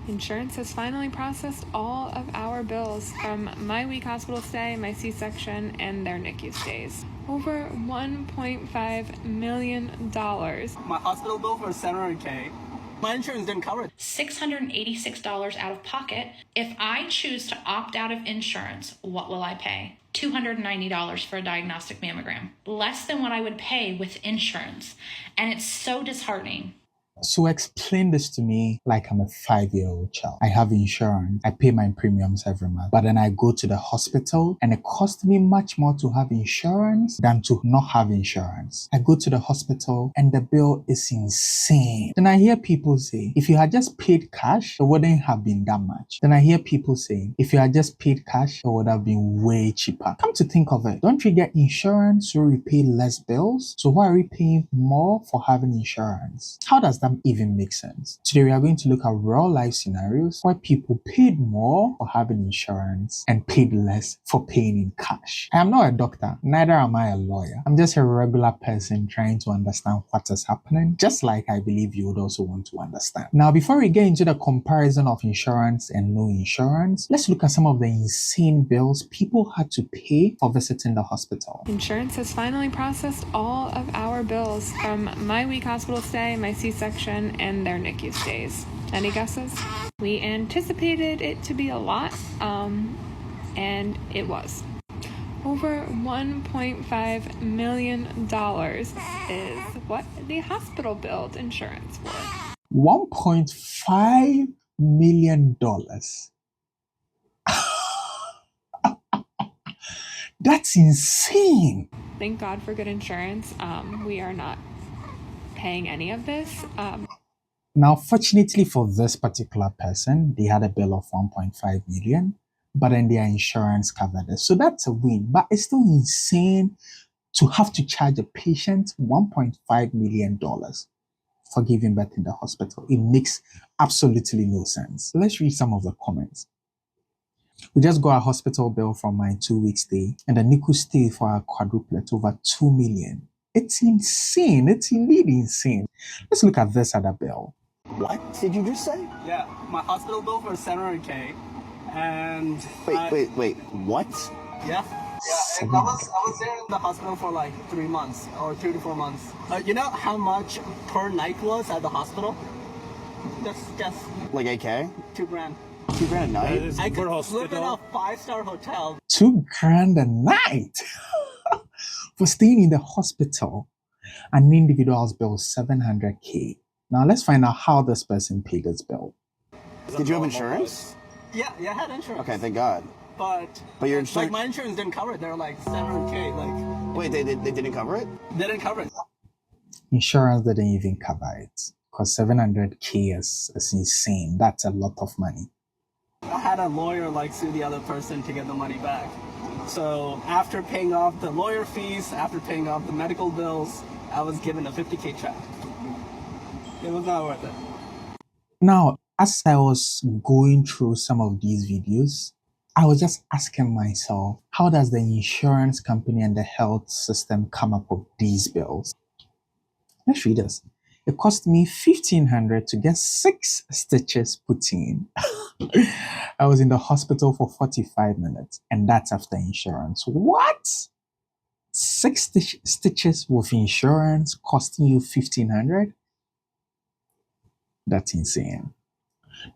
Insurance has finally processed all of our bills from my week hospital stay, my C-section, and their NICU stays. Over $1.5 million. My hospital bill for $700K. My insurance didn't cover it. $686 out of pocket. If I choose to opt out of insurance, what will I pay? $290 for a diagnostic mammogram. Less than what I would pay with insurance. And it's so disheartening. So explain this to me like I'm a 5-year-old child. I have insurance. I pay my premiums every month. But then I go to the hospital and it costs me much more to have insurance than to not have insurance. I go to the hospital and the bill is insane. Then I hear people say, if you had just paid cash, it wouldn't have been that much. Then I hear people saying, if you had just paid cash, it would have been way cheaper. Come to think of it, don't we get insurance so we pay less bills? So why are we paying more for having insurance? How does that even make sense? Today we are going to look at real life scenarios where people paid more for having insurance and paid less for paying in cash. I am not a doctor, neither am I a lawyer. I'm just a regular person trying to understand what is happening, just like I believe you would also want to understand. Now, before we get into the comparison of insurance and no insurance, let's look at some of the insane bills people had to pay for visiting the hospital. Insurance has finally processed all of our bills from my week hospital stay, my C-section, and their NICU stays. Any guesses? We anticipated it to be a lot, and it was. Over $1.5 million is what the hospital billed insurance for. $1.5 million. That's insane. Thank God for good insurance. We are not paying any of this. Now, fortunately for this particular person, they had a bill of 1.5 million, but then their insurance covered it. So that's a win, but it's still insane to have to charge a patient $1.5 million for giving birth in the hospital. It makes absolutely no sense. Let's read some of the comments. We just got a hospital bill from my 2-week stay and a NICU stay for a quadruplet over 2 million. It's insane. It's indeed insane. Let's look at this other bill. What did you just say? Yeah, my hospital bill for $700K. And wait, what? Yeah, I was there in the hospital for like 3 months or 3 to 4 months. You know how much per night was at the hospital? Just guess. Like AK? $2,000. $2,000 a night? I could live in a 5-star hotel. $2,000 a night for staying in the hospital. An individual's bill is $700K. Now let's find out how this person paid his bill. Did you have insurance? Yeah, I had insurance. Okay, thank God. But your insurance, like my insurance didn't cover it. They were like $700K. Like, wait, they didn't cover it? They didn't cover it. Insurance didn't even cover it because $700K is insane. That's a lot of money. I had a lawyer like sue the other person to get the money back. So after paying off the lawyer fees, after paying off the medical bills, I was given a $50K check. It was not worth it. Now, as I was going through some of these videos, I was just asking myself, how does the insurance company and the health system come up with these bills? Let's read this. It cost me $1,500 to get 6 stitches put in. I was in the hospital for 45 minutes, and that's after insurance. What? 6 stitches with insurance costing you $1,500? That's insane.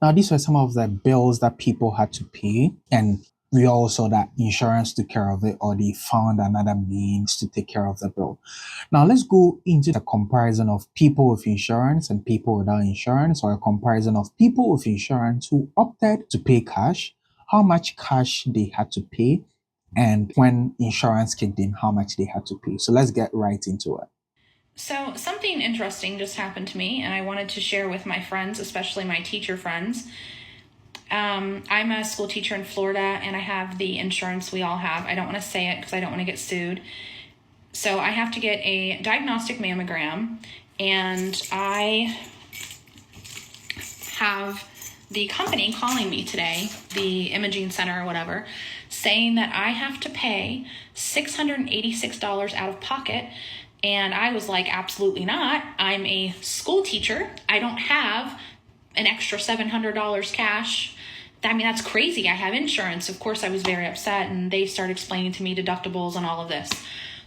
Now, these were some of the bills that people had to pay, and we all saw that insurance took care of it, or they found another means to take care of the bill. Now, let's go into the comparison of people with insurance and people without insurance, or a comparison of people with insurance who opted to pay cash, how much cash they had to pay, and when insurance kicked in, how much they had to pay. So let's get right into it. So something interesting just happened to me, and I wanted to share with my friends, especially my teacher friends. I'm a school teacher in Florida, and I have the insurance we all have. I don't want to say it because I don't want to get sued. So I have to get a diagnostic mammogram, and I have the company calling me today, the imaging center or whatever, saying that I have to pay $686 out of pocket. And I was like, absolutely not. I'm a school teacher. I don't have an extra $700 cash. I mean, that's crazy. I have insurance. Of course, I was very upset, and they started explaining to me deductibles and all of this.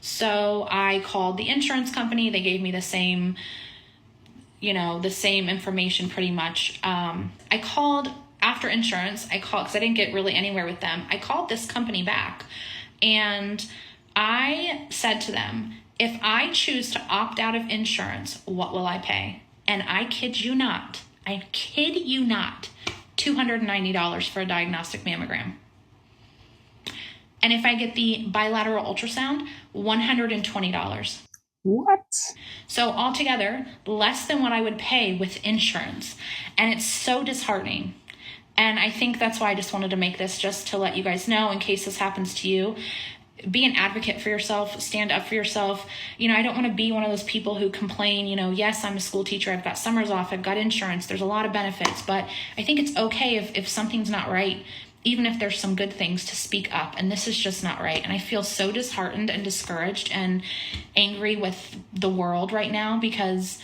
So I called the insurance company. They gave me the same information pretty much. I called after insurance. Because I didn't get really anywhere with them. I called this company back, and I said to them, if I choose to opt out of insurance, what will I pay? And I kid you not, $290 for a diagnostic mammogram. And if I get the bilateral ultrasound, $120. What? So altogether, less than what I would pay with insurance. And it's so disheartening. And I think that's why I just wanted to make this, just to let you guys know in case this happens to you. Be an advocate for yourself, stand up for yourself. I don't want to be one of those people who complain, yes, I'm a school teacher, I've got summers off, I've got insurance, there's a lot of benefits, but I think it's okay if something's not right, even if there's some good things, to speak up. And this is just not right. And I feel so disheartened and discouraged and angry with the world right now because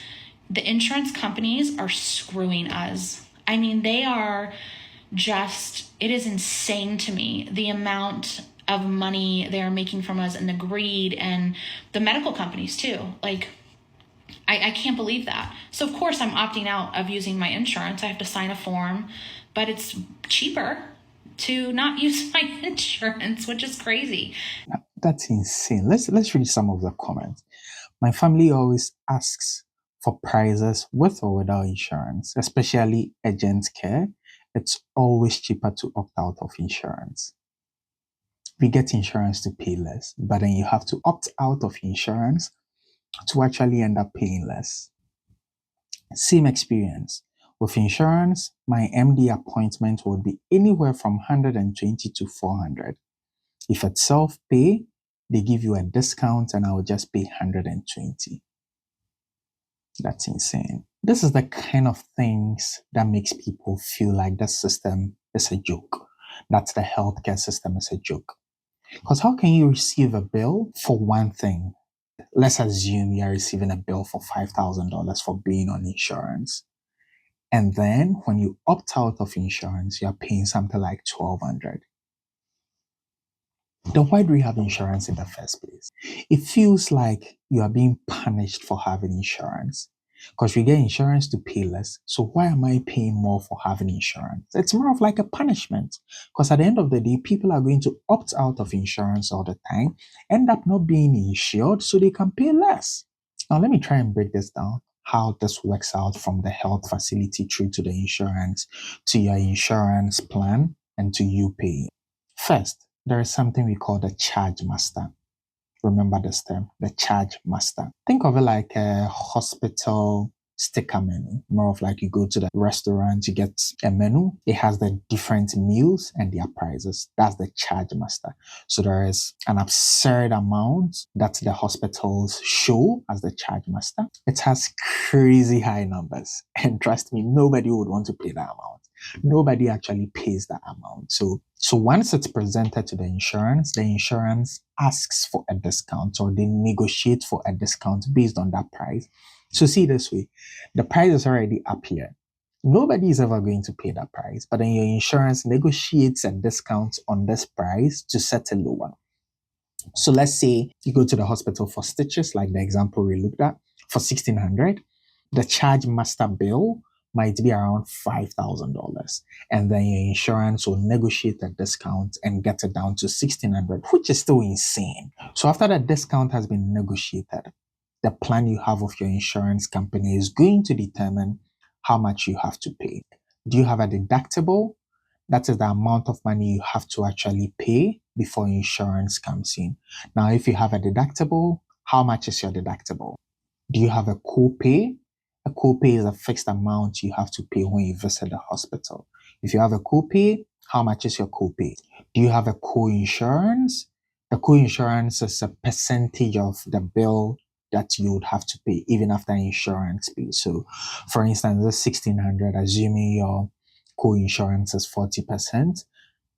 the insurance companies are screwing us. I mean, they are just, it is insane to me, the amount of money they are making from us and the greed, and the medical companies too. Like, I can't believe that. So of course I'm opting out of using my insurance. I have to sign a form, but it's cheaper to not use my insurance, which is crazy. That's insane. Let's read some of the comments. My family always asks for prices with or without insurance, especially urgent care. It's always cheaper to opt out of insurance. We get insurance to pay less, but then you have to opt out of insurance to actually end up paying less. Same experience. With insurance, my MD appointment would be anywhere from 120 to 400. If it's self-pay, they give you a discount and I will just pay 120. That's insane. This is the kind of things that makes people feel like the system is a joke, that the healthcare system is a joke. Because how can you receive a bill for one thing? Let's assume you're receiving a bill for $5,000 for being on insurance. And then when you opt out of insurance, you're paying something like $1,200. Then why do we have insurance in the first place? It feels like you are being punished for having insurance. Because we get insurance to pay less. So why am I paying more for having insurance? It's more of like a punishment. Because at the end of the day, people are going to opt out of insurance all the time, end up not being insured so they can pay less. Now let me try and break this down, how this works out from the health facility through to the insurance, to your insurance plan, and to you paying. First, there is something we call the charge master. Remember this term, the charge master. Think of it like a hospital sticker menu. More of like you go to the restaurant, you get a menu. It has the different meals and their prices. That's the charge master. So there is an absurd amount that the hospitals show as the charge master. It has crazy high numbers. And trust me, nobody would want to pay that amount. Nobody actually pays that amount. So once it's presented to the insurance asks for a discount, or they negotiate for a discount based on that price. So see this way, the price is already up here. Nobody is ever going to pay that price, but then your insurance negotiates a discount on this price to set it lower. So let's say you go to the hospital for stitches, like the example we looked at, for $1,600. The charge master bill might be around $5,000. And then your insurance will negotiate a discount and get it down to $1,600, which is still insane. So after that discount has been negotiated, the plan you have with your insurance company is going to determine how much you have to pay. Do you have a deductible? That is the amount of money you have to actually pay before insurance comes in. Now, if you have a deductible, how much is your deductible? Do you have a copay? A copay is a fixed amount you have to pay when you visit the hospital. If you have a copay, how much is your copay? Do you have a coinsurance? The coinsurance is a percentage of the bill that you would have to pay even after insurance pays. So, for instance, this $1,600, assuming your coinsurance is 40%,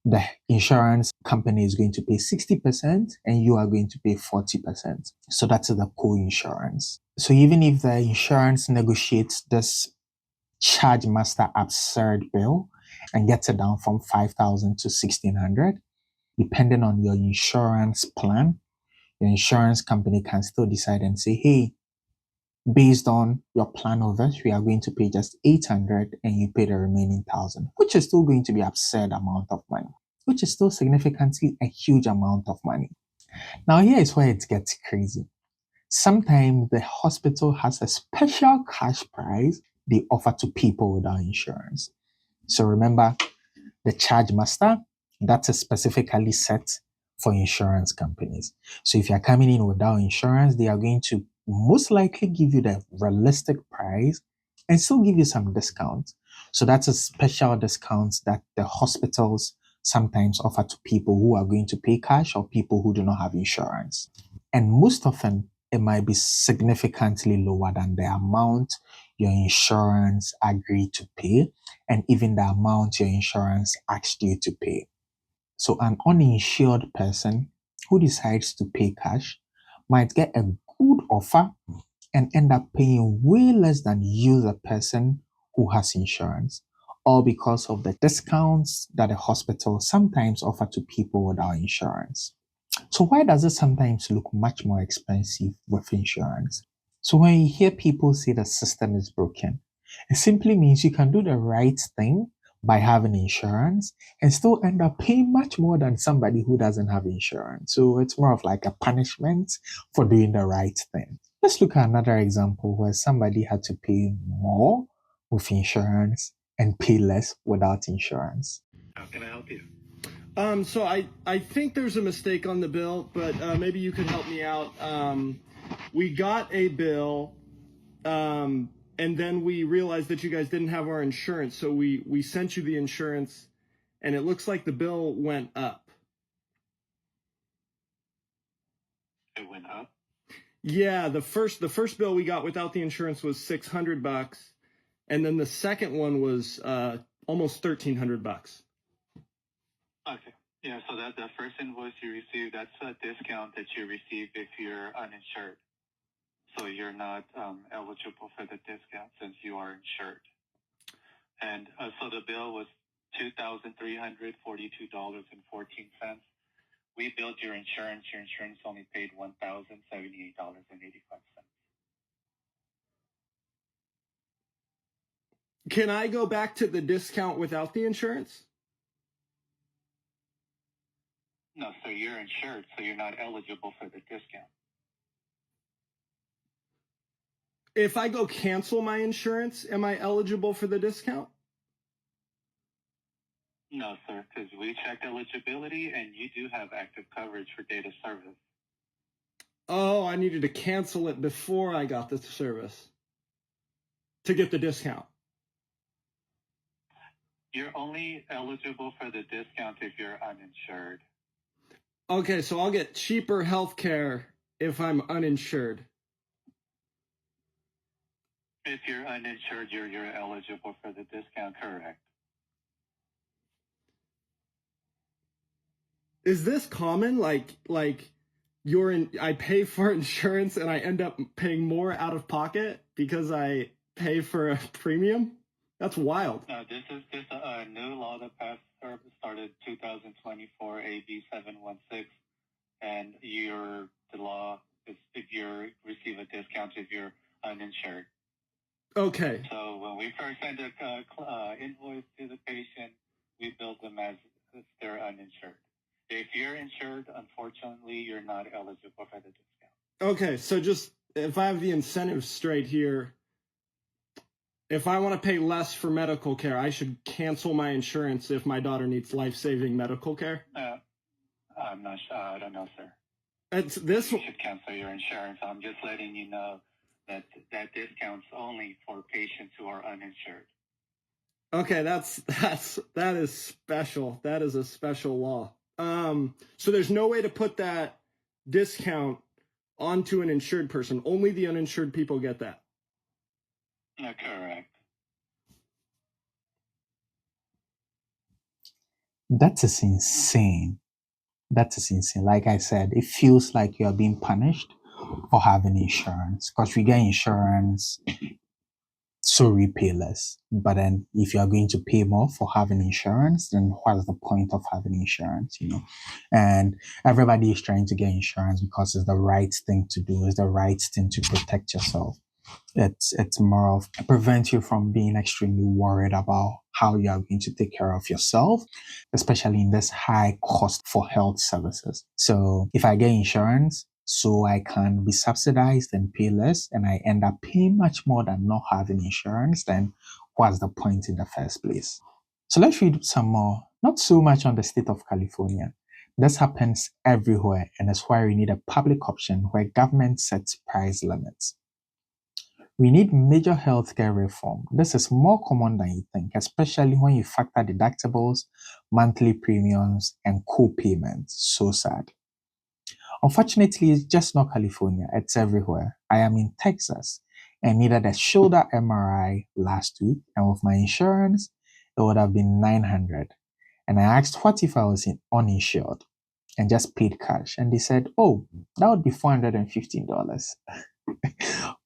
the insurance company is going to pay 60% and you are going to pay 40%. So that's the coinsurance. So even if the insurance negotiates this charge master absurd bill and gets it down from 5,000 to 1,600. Depending on your insurance plan, your insurance company can still decide and say, hey, based on your plan of it, we are going to pay just 800 and you pay the remaining 1,000, which is still going to be absurd amount of money, which is still significantly a huge amount of money. Now, here is where it gets crazy. Sometimes the hospital has a special cash price they offer to people without insurance. So remember, the charge master, that is specifically set for insurance companies. So if you're coming in without insurance, they are going to most likely give you the realistic price and still give you some discount. So that's a special discount that the hospitals sometimes offer to people who are going to pay cash or people who do not have insurance. And most often, it might be significantly lower than the amount your insurance agreed to pay and even the amount your insurance asked you to pay. So an uninsured person who decides to pay cash might get a good offer and end up paying way less than you, the person who has insurance, all because of the discounts that the hospital sometimes offer to people without insurance. So why does it sometimes look much more expensive with insurance? So when you hear people say the system is broken, it simply means you can do the right thing by having insurance and still end up paying much more than somebody who doesn't have insurance. So it's more of like a punishment for doing the right thing. Let's look at another example where somebody had to pay more with insurance and pay less without insurance. How can I help you? So I think there's a mistake on the bill, but maybe you could help me out. We got a bill, and then we realized that you guys didn't have our insurance, so we sent you the insurance, and it looks like the bill went up. It went up? Yeah, the first bill we got without the insurance was $600, and then the second one was almost $1,300. Okay. Yeah, so that the first invoice you received, that's a discount that you receive if you're uninsured. So you're not eligible for the discount since you are insured. And so the bill was $2,342.14. We billed your insurance. Your insurance only paid $1,078.85. Can I go back to the discount without the insurance? No, so you're insured, so you're not eligible for the discount. If I go cancel my insurance, am I eligible for the discount? No, sir, because we checked eligibility and you do have active coverage for data service. Oh, I needed to cancel it before I got the service to get the discount. You're only eligible for the discount if you're uninsured. Okay, so I'll get cheaper health care if I'm uninsured. If you're uninsured, you're eligible for the discount, correct? Is this common? Like I pay for insurance and I end up paying more out of pocket because I pay for a premium? That's wild. No, this is a new law that passed started 2024 AB 716, and the law is if you receive a discount if you're uninsured. Okay. So when we first send a invoice to the patient, we bill them as if they're uninsured. If you're insured, unfortunately, you're not eligible for the discount. Okay, so just if I have the incentives straight here, if I want to pay less for medical care, I should cancel my insurance if my daughter needs life-saving medical care? I'm not sure. I don't know, sir. It's this. You should cancel your insurance. I'm just letting you know that discount's only for patients who are uninsured. Okay, that is special. That is a special law. So there's no way to put that discount onto an insured person. Only the uninsured people get that. Correct. That is insane. That is insane. Like I said, it feels like you are being punished for having insurance because we get insurance so we pay less. But then if you are going to pay more for having insurance, then what's the point of having insurance, And everybody is trying to get insurance because it's the right thing to do, it's the right thing to protect yourself. It's more of prevent you from being extremely worried about how you are going to take care of yourself, especially in this high cost for health services. So if I get insurance, so I can be subsidized and pay less, and I end up paying much more than not having insurance, then what's the point in the first place? So let's read some more, not so much on the state of California. This happens everywhere, and that's why we need a public option where government sets price limits. We need major healthcare reform. This is more common than you think, especially when you factor deductibles, monthly premiums, and co-payments. So sad. Unfortunately, it's just not California, it's everywhere. I am in Texas and needed a shoulder MRI last week, and with my insurance, it would have been $900. And I asked what if I was uninsured and just paid cash, and they said, oh, that would be $415.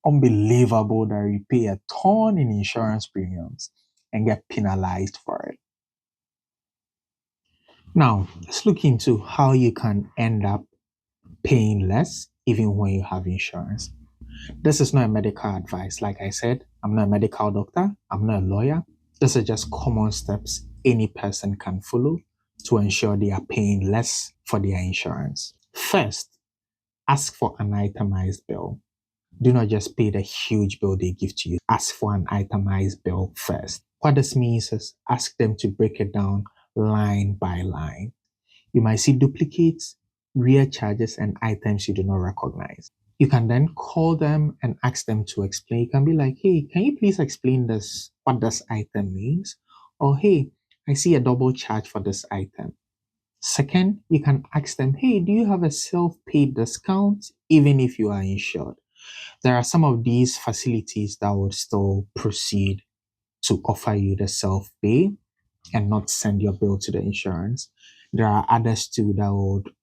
Unbelievable that we pay a ton in insurance premiums and get penalized for it. Now, let's look into how you can end up paying less even when you have insurance. This is not a medical advice. Like I said, I'm not a medical doctor, I'm not a lawyer. This is just common steps any person can follow to ensure they are paying less for their insurance. First, ask for an itemized bill. Do not just pay the huge bill they give to you. Ask for an itemized bill first. What this means is ask them to break it down line by line. You might see duplicates, rear charges, and items you do not recognize. You can then call them and ask them to explain. You can be like, hey, can you please explain this, what this item means? Or hey, I see a double charge for this item. Second, you can ask them, hey, do you have a self-paid discount even if you are insured? There are some of these facilities that would still proceed to offer you the self-pay and not send your bill to the insurance. There are others too that would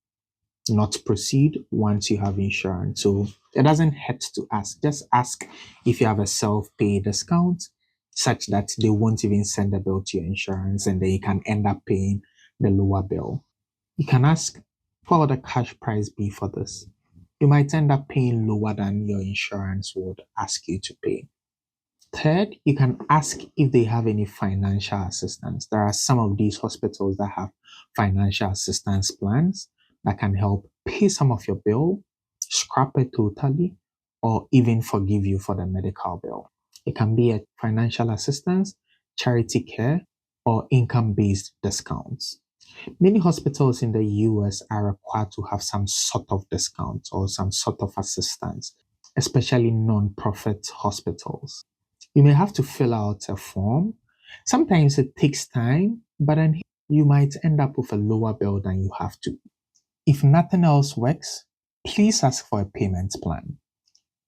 not proceed once you have insurance. So it doesn't hurt to ask. Just ask if you have a self-pay discount such that they won't even send the bill to your insurance, and then you can end up paying the lower bill. You can ask, what would the cash price be for this? You might end up paying lower than your insurance would ask you to pay. Third, you can ask if they have any financial assistance. There are some of these hospitals that have financial assistance plans that can help pay some of your bill, scrap it totally, or even forgive you for the medical bill. It can be a financial assistance, charity care, or income-based discounts. Many hospitals in the US are required to have some sort of discount or some sort of assistance, especially non-profit hospitals. You may have to fill out a form. Sometimes it takes time, but then you might end up with a lower bill than you have to. If nothing else works, please ask for a payment plan,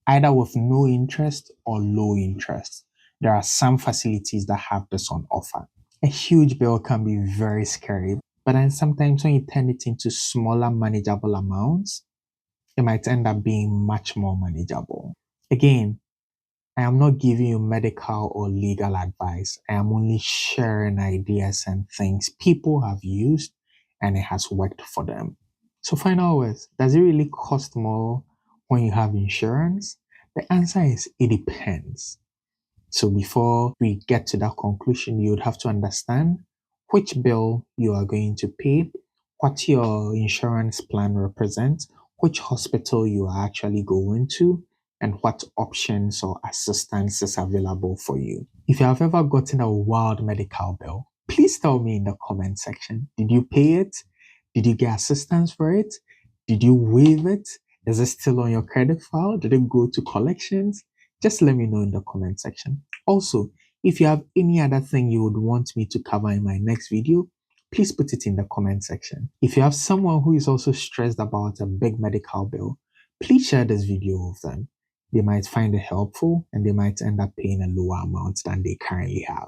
either with no interest or low interest. There are some facilities that have this on offer. A huge bill can be very scary, but then sometimes when you turn it into smaller, manageable amounts, it might end up being much more manageable. Again, I am not giving you medical or legal advice. I am only sharing ideas and things people have used and it has worked for them. So final words, does it really cost more when you have insurance? The answer is it depends. So before we get to that conclusion, you would have to understand which bill you are going to pay, what your insurance plan represents, which hospital you are actually going to, and what options or assistance is available for you. If you have ever gotten a wild medical bill, please tell me in the comment section. Did you pay it? Did you get assistance for it? Did you waive it? Is it still on your credit file? Did it go to collections? Just let me know in the comment section. Also, if you have any other thing you would want me to cover in my next video, please put it in the comment section. If you have someone who is also stressed about a big medical bill, please share this video with them. They might find it helpful and they might end up paying a lower amount than they currently have.